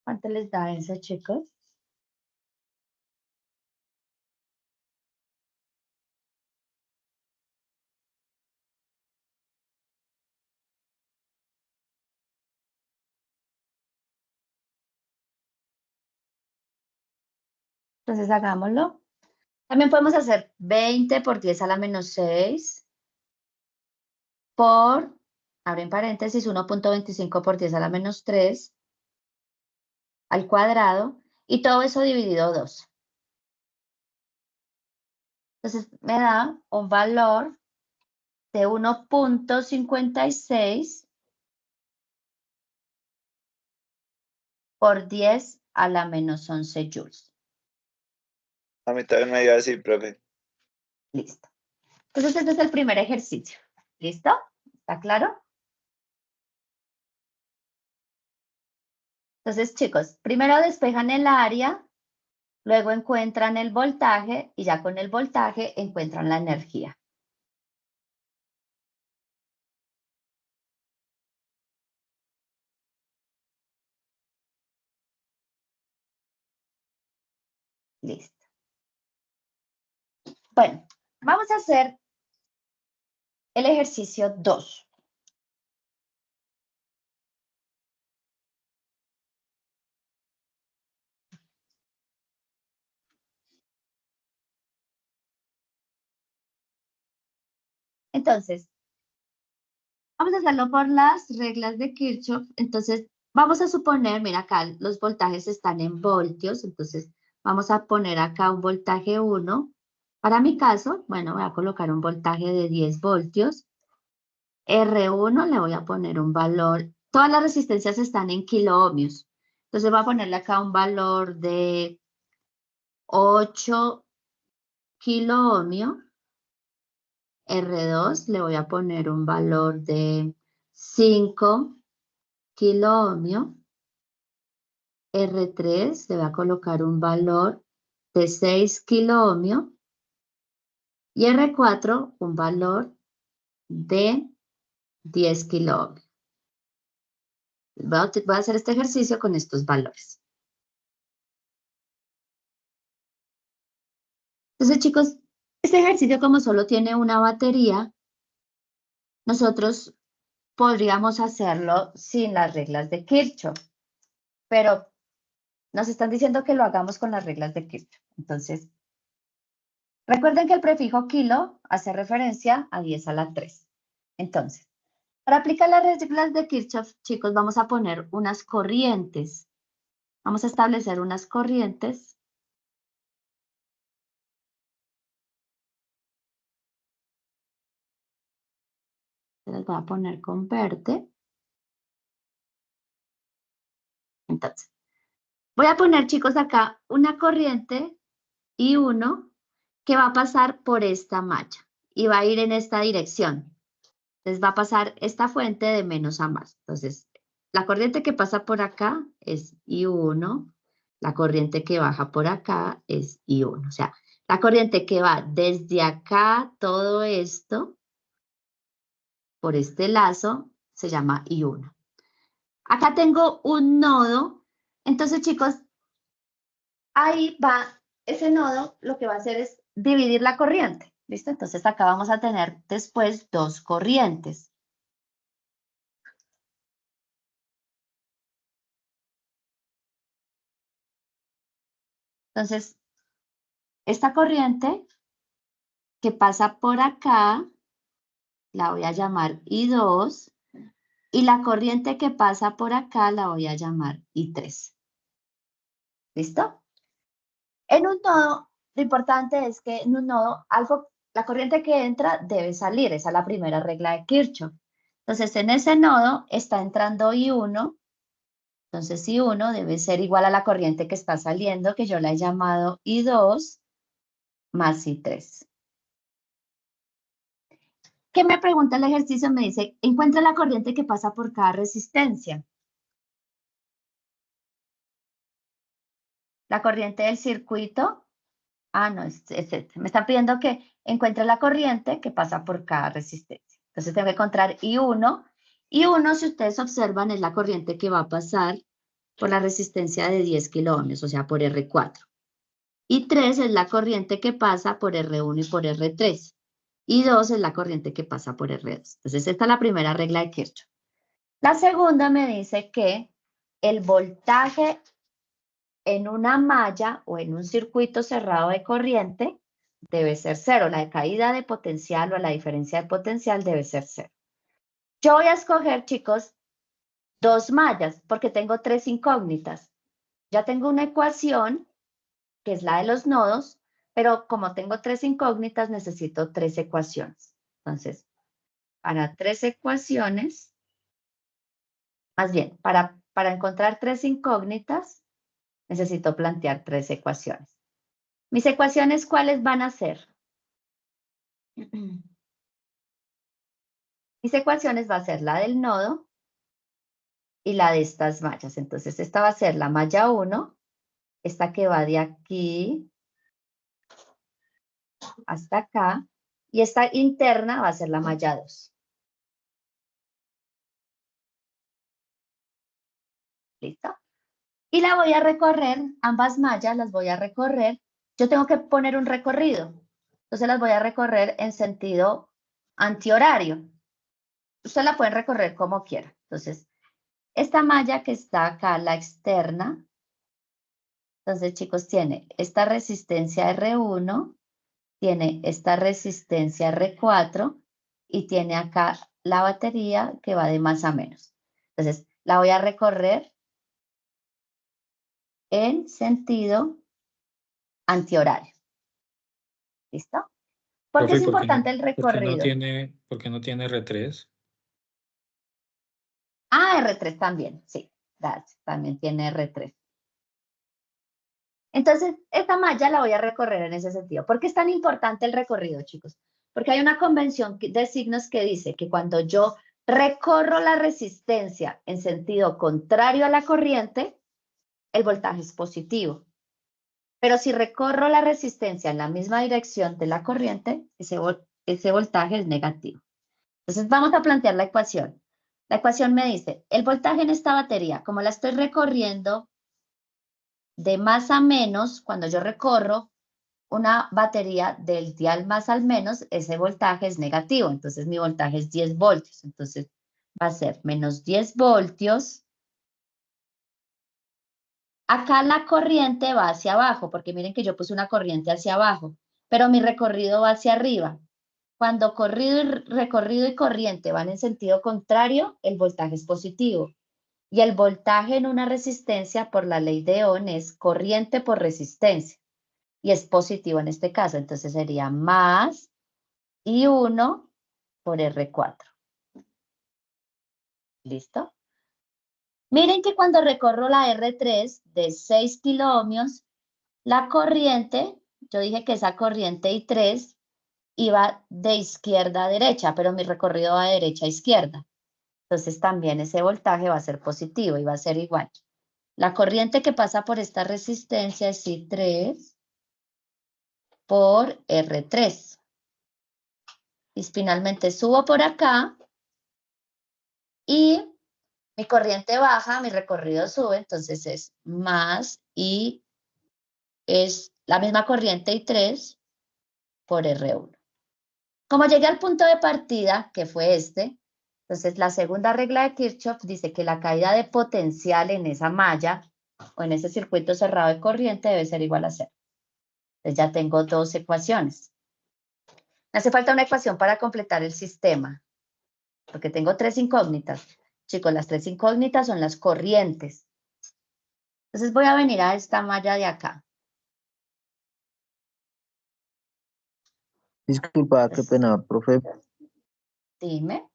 ¿Cuánto les da eso, chicos? Entonces, hagámoslo. También podemos hacer 20 por 10 a la menos 6 por, abren paréntesis, 1.25 por 10 a la menos 3 al cuadrado, y todo eso dividido 2. Entonces, me da un valor de 1.56 por 10 a la menos 11 joules. A mí también me dio así, profe. Listo. Entonces, este es el primer ejercicio. ¿Listo? ¿Está claro? Entonces, chicos, primero despejan el área, luego encuentran el voltaje y ya con el voltaje encuentran la energía. Listo. Bueno, vamos a hacer el ejercicio 2. Entonces, vamos a hacerlo por las reglas de Kirchhoff. Entonces, vamos a suponer, mira acá, los voltajes están en voltios. Entonces, vamos a poner acá un voltaje 1. Para mi caso, bueno, voy a colocar un voltaje de 10 voltios. R1 le voy a poner un valor. Todas las resistencias están en kiloohmios. Entonces, voy a ponerle acá un valor de 8 kilo ohmio. R2 le voy a poner un valor de 5 kilo ohmio. R3 le voy a colocar un valor de 6 kilo ohmio. Y R4 un valor de 10 kilo ohmio. Voy a hacer este ejercicio con estos valores. Entonces, chicos, este ejercicio como solo tiene una batería, nosotros podríamos hacerlo sin las reglas de Kirchhoff, pero nos están diciendo que lo hagamos con las reglas de Kirchhoff. Entonces, recuerden que el prefijo kilo hace referencia a 10 a la 3. Entonces, para aplicar las reglas de Kirchhoff, chicos, vamos a poner unas corrientes. Vamos a establecer unas corrientes. Las voy a poner con verde. Entonces, voy a poner, chicos, acá una corriente I1 que va a pasar por esta malla y va a ir en esta dirección. Entonces va a pasar esta fuente de menos a más. Entonces, la corriente que pasa por acá es I1, la corriente que baja por acá es I1. O sea, la corriente que va desde acá, todo esto, por este lazo, se llama I1. Acá tengo un nodo. Entonces, chicos, ahí va ese nodo, lo que va a hacer es dividir la corriente. ¿Listo? Entonces acá vamos a tener después dos corrientes. Entonces, esta corriente que pasa por acá, la voy a llamar I2, y la corriente que pasa por acá la voy a llamar I3. ¿Listo? En un nodo, lo importante es que en un nodo, la corriente que entra debe salir, esa es la primera regla de Kirchhoff. Entonces, en ese nodo está entrando I1, entonces I1 debe ser igual a la corriente que está saliendo, que yo la he llamado I2 más I3. ¿Qué me pregunta el ejercicio? Me dice, encuentra la corriente que pasa por cada resistencia. La corriente del circuito. No, es me están pidiendo que encuentre la corriente que pasa por cada resistencia. Entonces tengo que encontrar I1. I1, si ustedes observan, es la corriente que va a pasar por la resistencia de 10 kilo ohmios, o sea, por R4. I3 es la corriente que pasa por R1 y por R3. I2 es la corriente que pasa por R2. Entonces, esta es la primera regla de Kirchhoff. La segunda me dice que el voltaje en una malla o en un circuito cerrado de corriente debe ser cero. La caída de potencial o la diferencia de potencial debe ser cero. Yo voy a escoger, chicos, dos mallas porque tengo tres incógnitas. Ya tengo una ecuación que es la de los nodos, pero como tengo tres incógnitas, necesito tres ecuaciones. Entonces, para tres ecuaciones, más bien, para encontrar tres incógnitas, necesito plantear tres ecuaciones. ¿Mis ecuaciones cuáles van a ser? Mis ecuaciones va a ser la del nodo y la de estas mallas. Entonces, esta va a ser la malla 1, esta que va de aquí hasta acá, y esta interna va a ser la malla 2. ¿Listo? Y la voy a recorrer, ambas mallas las voy a recorrer. Yo tengo que poner un recorrido. Entonces las voy a recorrer en sentido antihorario. Usted la puede recorrer como quiera. Entonces, esta malla que está acá, la externa, entonces, chicos, tiene esta resistencia R1, tiene esta resistencia R4 y tiene acá la batería que va de más a menos. Entonces, la voy a recorrer en sentido antihorario. ¿Listo? ¿Por qué es importante el recorrido? ¿Por qué no tiene R3? R3 también, sí. Gracias, también tiene R3. Entonces, esta malla la voy a recorrer en ese sentido. ¿Por qué es tan importante el recorrido, chicos? Porque hay una convención de signos que dice que cuando yo recorro la resistencia en sentido contrario a la corriente, el voltaje es positivo. Pero si recorro la resistencia en la misma dirección de la corriente, ese voltaje es negativo. Entonces vamos a plantear la ecuación. La ecuación me dice, el voltaje en esta batería, como la estoy recorriendo de más a menos, cuando yo recorro una batería del dial más al menos, ese voltaje es negativo. Entonces mi voltaje es 10 voltios. Entonces va a ser menos 10 voltios. Acá la corriente va hacia abajo, porque miren que yo puse una corriente hacia abajo, pero mi recorrido va hacia arriba. Cuando recorrido y corriente van en sentido contrario, el voltaje es positivo. Y el voltaje en una resistencia por la ley de Ohm es corriente por resistencia. Y es positivo en este caso, entonces sería más I1 por R4. ¿Listo? Miren que cuando recorro la R3 de 6 kiloohmios, la corriente, yo dije que esa corriente I3 iba de izquierda a derecha, pero mi recorrido va de derecha a izquierda. Entonces también ese voltaje va a ser positivo y va a ser igual. La corriente que pasa por esta resistencia es I3 por R3. Y finalmente subo por acá y mi corriente baja, mi recorrido sube, entonces es más I, es la misma corriente I3 por R1. Como llegué al punto de partida, que fue este, entonces la segunda regla de Kirchhoff dice que la caída de potencial en esa malla o en ese circuito cerrado de corriente debe ser igual a 0. Entonces ya tengo dos ecuaciones. Me hace falta una ecuación para completar el sistema, porque tengo tres incógnitas. Chicos, las tres incógnitas son las corrientes. Entonces voy a venir a esta malla de acá. Disculpa, qué pena, profe. Dime.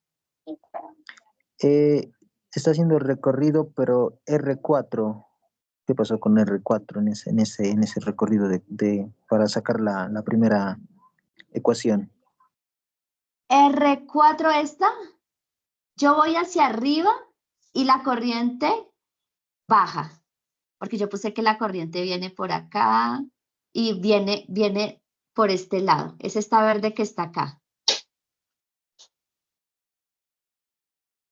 Está haciendo el recorrido, pero R4. ¿Qué pasó con R4 en ese recorrido para sacar la primera ecuación? R4 esta, yo voy hacia arriba y la corriente baja, porque yo puse que la corriente viene por acá y viene por este lado. Es esta verde que está acá.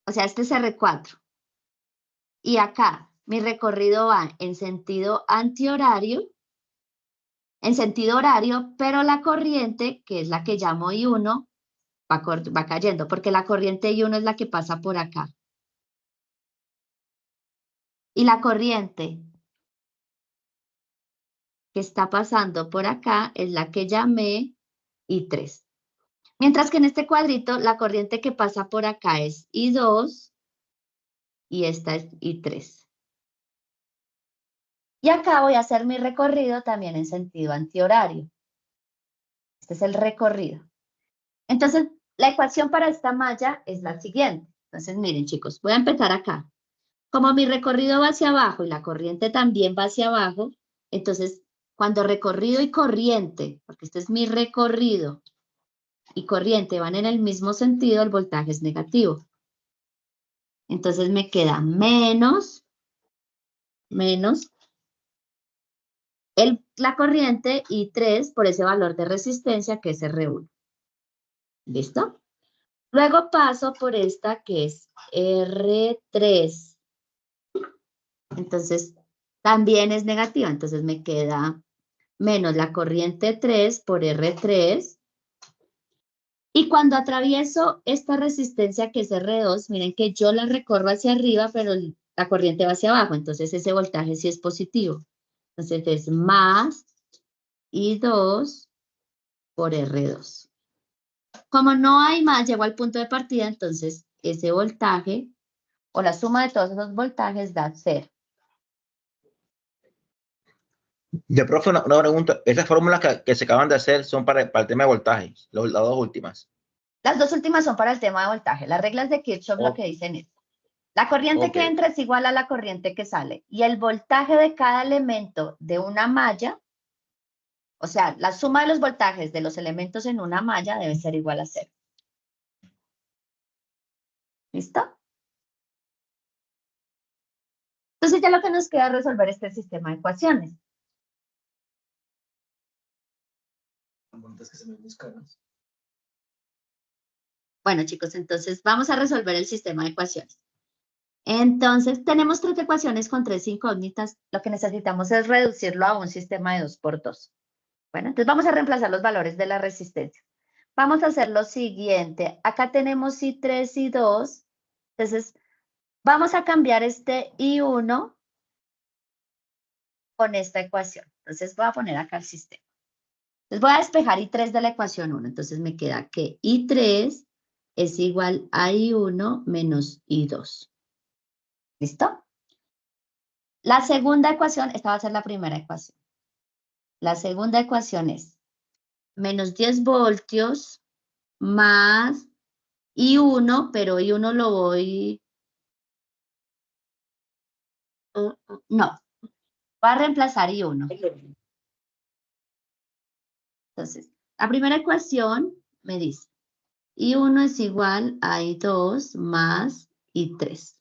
O sea, este es R4. Y acá mi recorrido va en sentido antihorario, en sentido horario, pero la corriente, que es la que llamo I1, va cayendo, porque la corriente I1 es la que pasa por acá. Y la corriente que está pasando por acá es la que llamé I3. Mientras que en este cuadrito, la corriente que pasa por acá es I2 y esta es I3. Y acá voy a hacer mi recorrido también en sentido antihorario. Este es el recorrido. Entonces, la ecuación para esta malla es la siguiente. Entonces, miren, chicos, voy a empezar acá. Como mi recorrido va hacia abajo y la corriente también va hacia abajo, entonces, cuando recorrido y corriente, porque este es mi recorrido, y corriente van en el mismo sentido, el voltaje es negativo. Entonces me queda menos la corriente I3 por ese valor de resistencia que es R1. ¿Listo? Luego paso por esta que es R3. Entonces también es negativa. Entonces me queda menos la corriente 3 por R3. Y cuando atravieso esta resistencia que es R2, miren que yo la recorro hacia arriba, pero la corriente va hacia abajo. Entonces ese voltaje sí es positivo. Entonces es más I2 por R2. Como no hay más, llego al punto de partida, entonces ese voltaje o la suma de todos esos voltajes da 0. Ya, profe, una pregunta. Esas fórmulas que se acaban de hacer son para el tema de voltajes, las dos últimas. Las dos últimas son para el tema de voltaje. Las reglas de Kirchhoff lo que dicen es, La corriente Ok. que entra es igual a la corriente que sale. Y el voltaje de cada elemento de una malla, o sea, la suma de los voltajes de los elementos en una malla debe ser igual a 0. ¿Listo? Entonces ya lo que nos queda es resolver este sistema de ecuaciones. Bueno, chicos, entonces vamos a resolver el sistema de ecuaciones. Entonces, tenemos 3 ecuaciones con 3 incógnitas. Lo que necesitamos es reducirlo a un sistema de 2 por 2. Bueno, entonces vamos a reemplazar los valores de la resistencia. Vamos a hacer lo siguiente. Acá tenemos I3 y 2. Entonces, vamos a cambiar este I1 con esta ecuación. Entonces, voy a poner acá el sistema. Entonces, voy a despejar I3 de la ecuación 1. Entonces, me queda que I3 es igual a I1 menos I2. ¿Listo? La segunda ecuación, esta va a ser la primera ecuación. La segunda ecuación es menos 10 voltios más I1, pero I1 lo voy... no, voy a reemplazar I1. Entonces, la primera ecuación me dice I1 es igual a I2 más I3.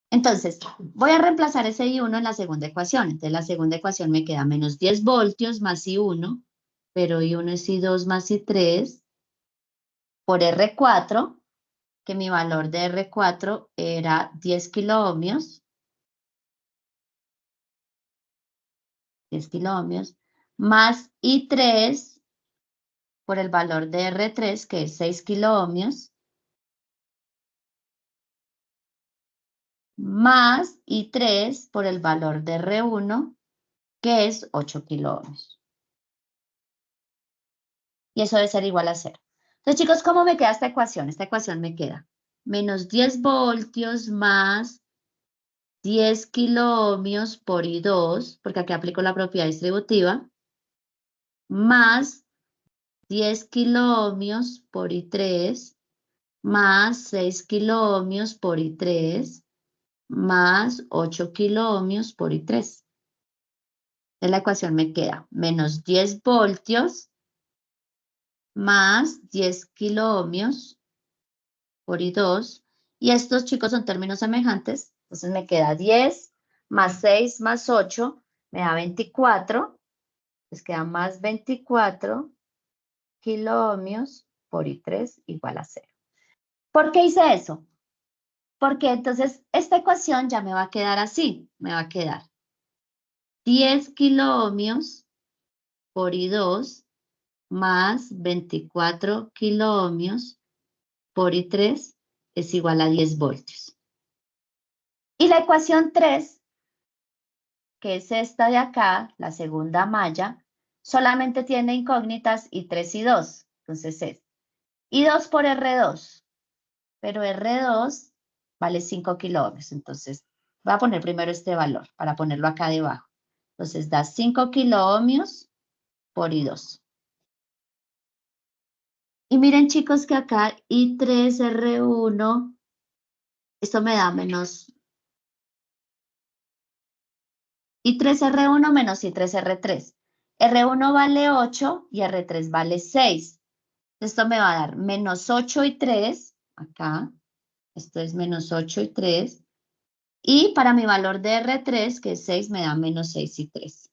Entonces, voy a reemplazar ese I1 en la segunda ecuación. Entonces, la segunda ecuación me queda menos 10 voltios más I1, pero I1 es I2 más I3 por R4, que mi valor de R4 era 10 kiloohmios. 10 kiloohmios, más I3 por el valor de R3, que es 6 kiloohmios, más I3 por el valor de R1, que es 8 kiloohmios. Y eso debe ser igual a 0. Entonces, chicos, ¿cómo me queda esta ecuación? Esta ecuación me queda menos 10 voltios más 10 kiloohmios por I2, porque aquí aplico la propiedad distributiva, más 10 kiloohmios por I3, más 6 kiloohmios por I3, más 8 kiloohmios por I3. En la ecuación me queda menos 10 voltios más 10 kiloohmios por I2. Y estos, chicos, son términos semejantes. Entonces me queda 10 más 6 más 8, me da 24. Les queda más 24 kiloohmios por I3 igual a 0. ¿Por qué hice eso? Porque entonces esta ecuación ya me va a quedar así. Me va a quedar 10 kiloohmios por I2 más 24 kiloohmios por I3 es igual a 10 voltios. Y la ecuación 3, que es esta de acá, la segunda malla, solamente tiene incógnitas I3 y 2. Entonces es I2 por R2, pero R2 vale 5 kiloohmios. Entonces voy a poner primero este valor para ponerlo acá debajo. Entonces da 5 kiloohmios por I2. Y miren, chicos, que acá I3R1, esto me da menos I3R1 menos I3R3. R1 vale 8 y R3 vale 6. Esto me va a dar menos 8 y 3, acá, esto es menos 8 y 3. Y para mi valor de R3, que es 6, me da menos 6 y 3.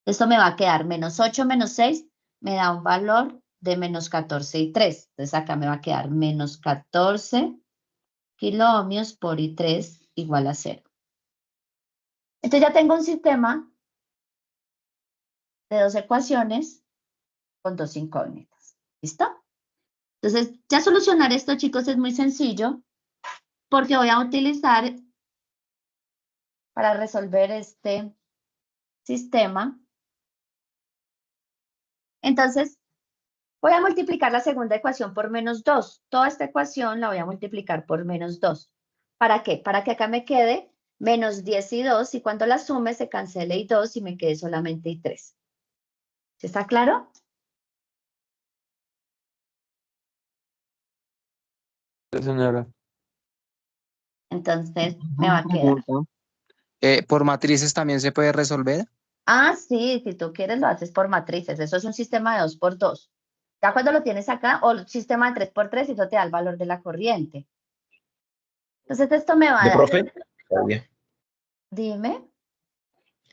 Esto me va a quedar menos 8 menos 6, me da un valor de menos 14 y 3. Entonces acá me va a quedar menos 14 kiloohmios por I3 igual a 0. Entonces ya tengo un sistema de 2 ecuaciones con 2 incógnitas. ¿Listo? Entonces, ya solucionar esto, chicos, es muy sencillo porque voy a utilizar para resolver este sistema. Entonces, voy a multiplicar la segunda ecuación por menos 2. Toda esta ecuación la voy a multiplicar por menos 2. ¿Para qué? Para que acá me quede menos 10 y 2 y cuando la sume se cancele y 2 y me quede solamente y 3. ¿Sí está claro? Sí, señora. Entonces me va a quedar. Pregunta. ¿Por matrices también se puede resolver? Ah, sí, si tú quieres lo haces por matrices. Eso es un sistema de 2x2. Ya cuando lo tienes acá, o el sistema de 3x3, eso te da el valor de la corriente. Entonces esto me va a ¿De dar. profe? Sabía. Dime.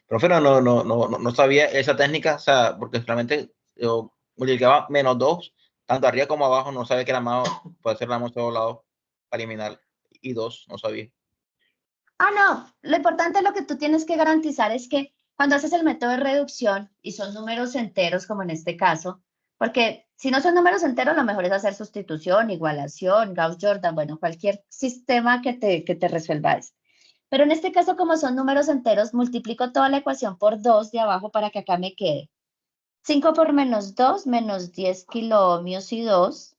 Profe, no sabía esa técnica, o sea, porque realmente yo multiplicaba -2, tanto arriba como abajo, no sabía que era más, puede ser la más de todos lados para eliminar, y 2, no sabía. Ah, no, lo importante, lo que tú tienes que garantizar es que cuando haces el método de reducción y son números enteros, como en este caso, porque si no son números enteros, lo mejor es hacer sustitución, igualación, Gauss-Jordan, bueno, cualquier sistema que te resuelva esto. Pero en este caso, como son números enteros, multiplico toda la ecuación por 2 de abajo para que acá me quede 5 por -2, -10 kiloohmios y 2.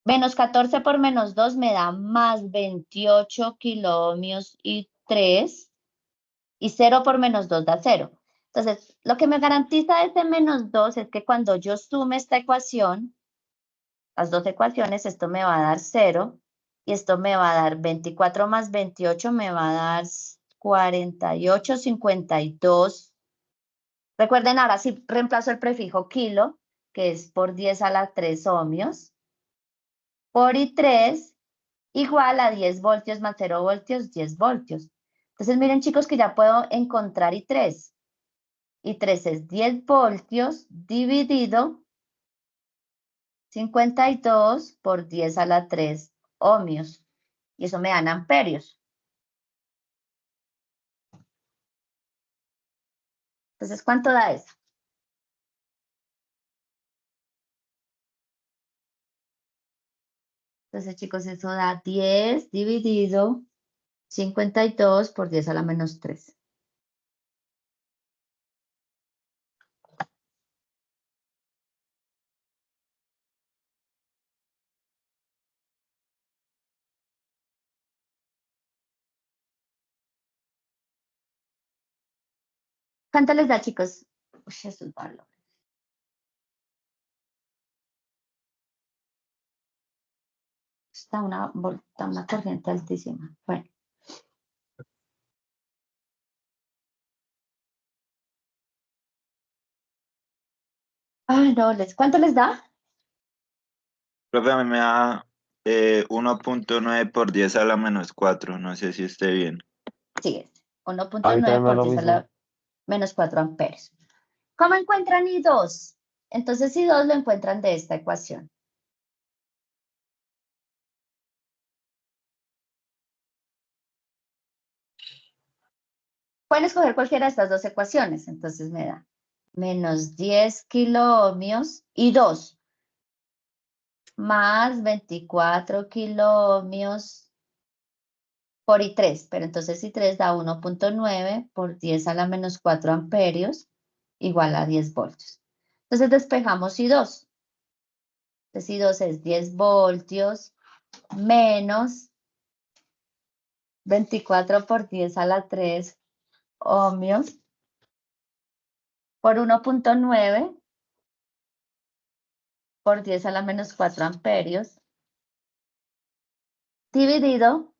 Menos 14 por -2 me da más 28 kiloohmios y 3. Y 0 por -2 da 0. Entonces, lo que me garantiza ese -2 es que cuando yo sume esta ecuación, las dos ecuaciones, esto me va a dar 0 y esto me va a dar 24 más 28 me va a dar 48, 52. Recuerden, ahora sí reemplazo el prefijo kilo, que es por 10 a la 3 ohmios, por I3 igual a 10 voltios más 0 voltios, 10 voltios. Entonces, miren, chicos, que ya puedo encontrar I3. I3 es 10 voltios dividido 52 por 10 a la 3 ohmios. Y eso me dan amperios. Entonces, ¿cuánto da eso? Entonces, chicos, eso da 10 dividido 52 por 10 a la -3. ¿Cuánto les da, chicos? Uy, esos valores. Está una corriente altísima. Bueno. Ay, no, ¿cuánto les da? Profe, a mí me da 1.9 por 10 a la -4, no sé si esté bien. Sí, es A mí 1.9 también me da por lo 10 a mismo. la -4 amperios. ¿Cómo encuentran I2? Entonces I2 lo encuentran de esta ecuación. Pueden escoger cualquiera de estas dos ecuaciones. Entonces me da -10 kiloohmios y 2 más 24 kiloohmios por I3. Pero entonces I3 da 1.9 por 10 a la -4 amperios igual a 10 voltios. Entonces despejamos I2. Entonces I2 es 10 voltios menos 24 por 10 a la 3 ohmios por 1.9 por 10 a la -4 amperios dividido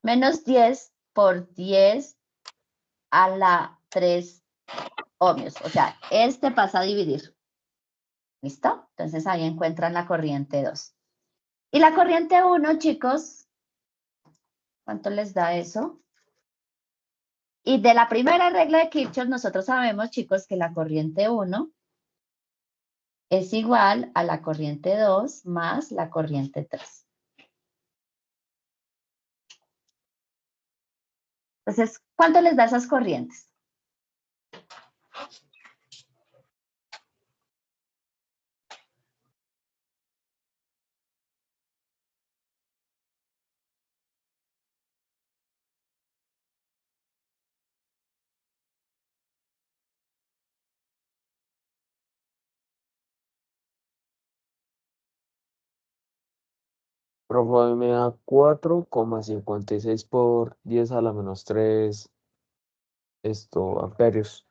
menos 10 por 10 a la 3 ohmios. O sea, este pasa a dividir. ¿Listo? Entonces ahí encuentran la corriente 2. Y la corriente 1, chicos, ¿cuánto les da eso? Y de la primera regla de Kirchhoff, nosotros sabemos, chicos, que la corriente 1 es igual a la corriente 2 más la corriente 3. Entonces, ¿cuánto les da esas corrientes? Profe, a mí me da 4,56 por 10 a la -3 amperios.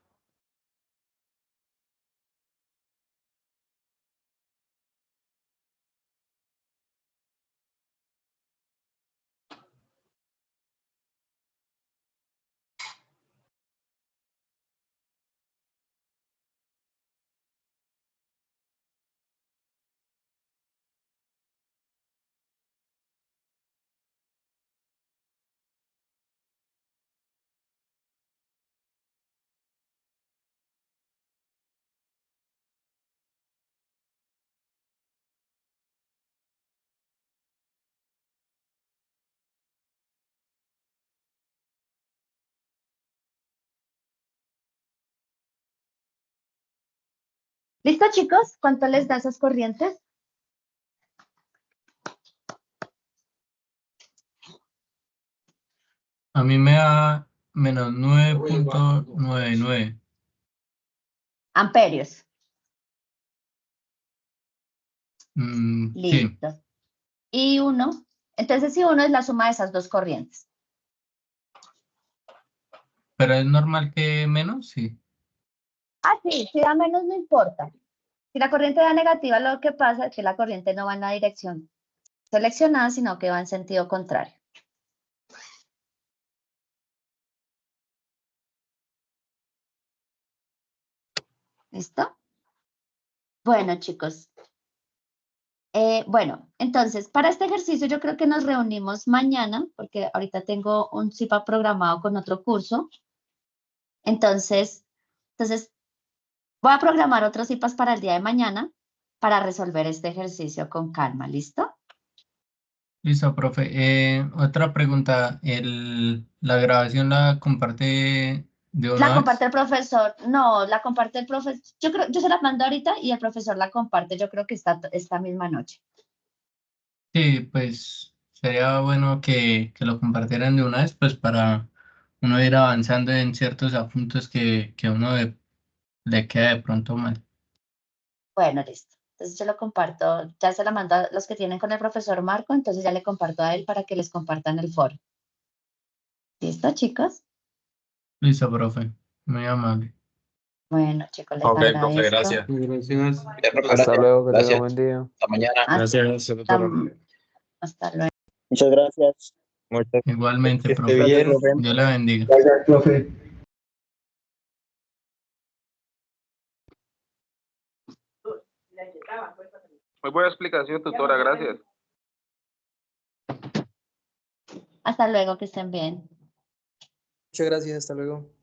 ¿Listo, chicos? ¿Cuánto les da esas corrientes? A mí me da menos 9.99. Amperios. Sí, Listo. Y 1. Entonces, si 1 es la suma de esas dos corrientes. pero es normal que menos, sí. Ah, sí, si da menos no importa. Si la corriente da negativa, lo que pasa es que la corriente no va en la dirección seleccionada, sino que va en sentido contrario. ¿Listo? Bueno, chicos. Bueno, entonces, para este ejercicio yo creo que nos reunimos mañana, porque ahorita tengo un CIPA programado con otro curso. Entonces, voy a programar otros CIPAs para el día de mañana para resolver este ejercicio con calma. ¿Listo? Listo, profe. Otra pregunta. ¿La grabación la comparte de La una comparte vez? el profesor. No, la comparte el profesor. Yo se la mando ahorita y el profesor la comparte. Yo creo que esta misma noche. Sí, pues sería bueno que lo compartieran de una vez, pues para uno ir avanzando en ciertos apuntos que a uno le queda de pronto mal. Bueno, listo. Entonces yo lo comparto, ya se la mando a los que tienen con el profesor Marco, entonces ya le comparto a él para que les compartan el foro. ¿Listo, chicos? Listo, profe. Muy amable. Bueno, chicos, les Ok, profe, agradezco. gracias. Gracias. Hasta luego, que tengan Gracias. buen día. Hasta mañana. Gracias, doctora. Hasta luego. Muchas gracias. Igualmente, Que esté profe. Gracias, bien. profe. Dios le bendiga. Gracias, profe. Muy buena explicación, tutora, gracias. Hasta luego, que estén bien. Muchas gracias, hasta luego.